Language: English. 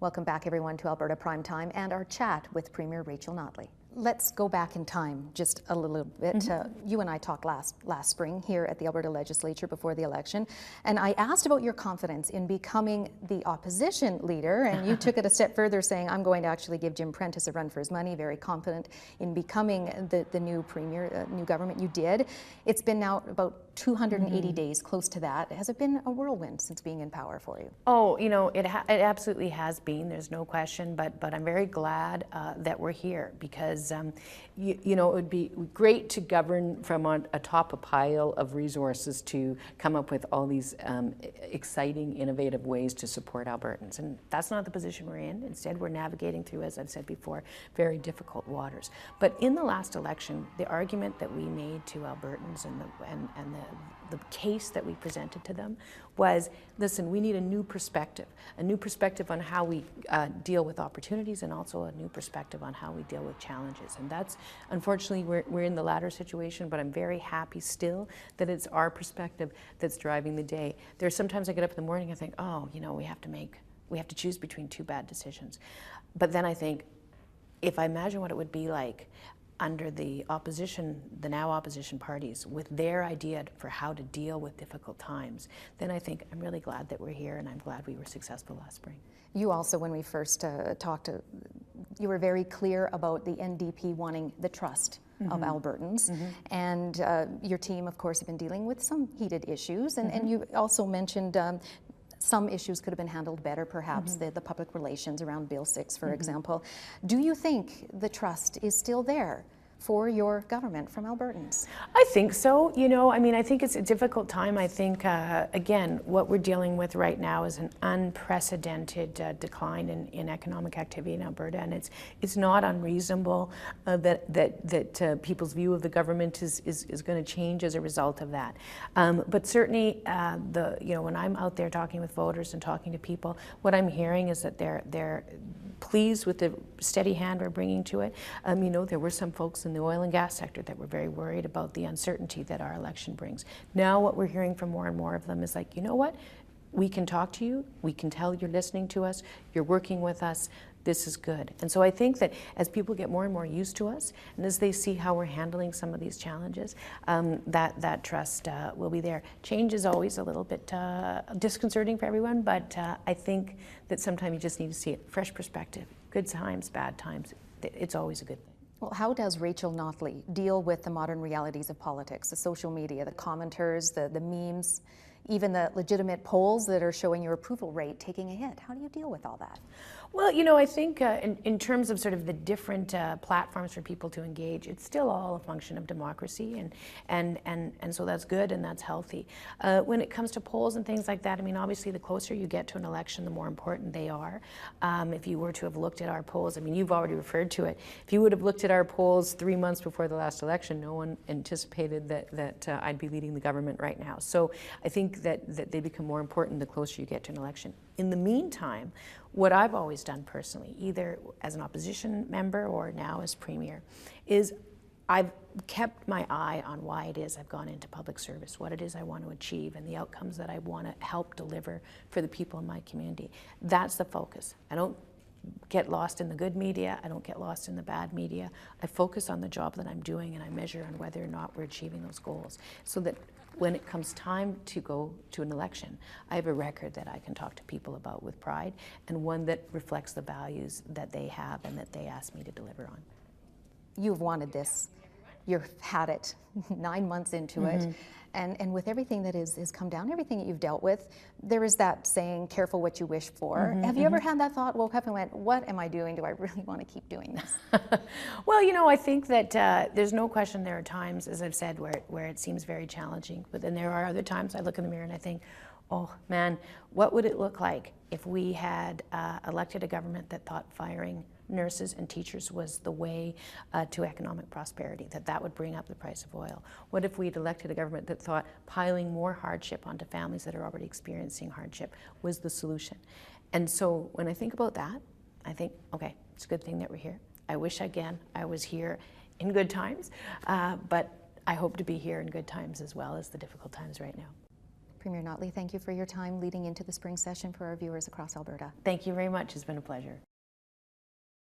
Welcome back, everyone, to Alberta PrimeTime and our chat with Premier Rachel Notley. Let's go back in time just a little bit. You and I talked last spring here at the Alberta Legislature before the election, and I asked about your confidence in becoming the opposition leader, and you took it a step further, saying, I'm going to actually give Jim Prentice a run for his money, very confident in becoming the new Premier, new government. You did. It's been now about 280 days, close to that. Has it been a whirlwind since being in power for you? Oh, you know, it absolutely has been, there's no question, but I'm very glad that we're here, because you know, it would be great to govern from atop a pile of resources to come up with all these exciting, innovative ways to support Albertans. And that's not the position we're in. Instead, we're navigating through, as I've said before, very difficult waters. But in the last election, the argument that we made to Albertans and the case that we presented to them was, listen, we need a new perspective on how we deal with opportunities, and also a new perspective on how we deal with challenges. And that's, unfortunately, we're in the latter situation, but I'm very happy still that it's our perspective that's driving the day. There's sometimes I get up in the morning and think, oh, you know, we have to choose between two bad decisions. But then I think, if I imagine what it would be like under the opposition, the now opposition parties, with their idea for how to deal with difficult times, then I think I'm really glad that we're here, and I'm glad we were successful last spring. You also, when we first talked, you were very clear about the NDP wanting the trust of Albertans, and your team, of course, have been dealing with some heated issues, and you also mentioned some issues could have been handled better, perhaps the public relations around Bill 6, for example. Do you think the trust is still there for your government from Albertans? I think so. You know, I mean, I think it's a difficult time. I think, again, what we're dealing with right now is an unprecedented decline in economic activity in Alberta, and it's not unreasonable that people's view of the government is going to change as a result of that. But certainly, you know, when I'm out there talking with voters and talking to people, what I'm hearing is that they're pleased with the steady hand we're bringing to it. You know, there were some folks in the oil and gas sector that were very worried about the uncertainty that our election brings. Now what we're hearing from more and more of them is like, you know what? We can talk to you. We can tell you're listening to us. You're working with us. This is good. And so I think that as people get more and more used to us, and as they see how we're handling some of these challenges, that trust will be there. Change is always a little bit disconcerting for everyone, but I think that sometimes you just need to see it. Fresh perspective. Good times, bad times. It's always a good thing. Well, how does Rachel Notley deal with the modern realities of politics, the social media, the commenters, the memes, even the legitimate polls that are showing your approval rate taking a hit? How do you deal with all that? Well, you know, I think in terms of sort of the different platforms for people to engage, it's still all a function of democracy, and so that's good and that's healthy. When it comes to polls and things like that, I mean, obviously the closer you get to an election, the more important they are. If you were to have looked at our polls, I mean, you've already referred to it. If you would have looked at our polls 3 months before the last election, no one anticipated that I'd be leading the government right now. So I think that they become more important the closer you get to an election. In the meantime, what I've always done personally, either as an opposition member or now as Premier, is I've kept my eye on why it is I've gone into public service, what it is I want to achieve, and the outcomes that I want to help deliver for the people in my community. That's the focus. I don't get lost in the good media. I don't get lost in the bad media. I focus on the job that I'm doing, and I measure on whether or not we're achieving those goals, so that when it comes time to go to an election, I have a record that I can talk to people about with pride, and one that reflects the values that they have and that they ask me to deliver on. You've wanted this. You've had it 9 months into it. And with everything that has come down, everything that you've dealt with, there is that saying, careful what you wish for. Have you ever had that thought, woke up and went, what am I doing? Do I really want to keep doing this? Well, you know, I think that there's no question there are times, as I've said, where it seems very challenging. But then there are other times I look in the mirror and I think, oh man, what would it look like if we had elected a government that thought firing nurses and teachers was the way to economic prosperity, that would bring up the price of oil? What if we'd elected a government that thought piling more hardship onto families that are already experiencing hardship was the solution? And so when I think about that, I think, okay, it's a good thing that we're here. I wish, again, I was here in good times, but I hope to be here in good times as well as the difficult times right now. Premier Notley, thank you for your time leading into the spring session for our viewers across Alberta. Thank you very much. It's been a pleasure.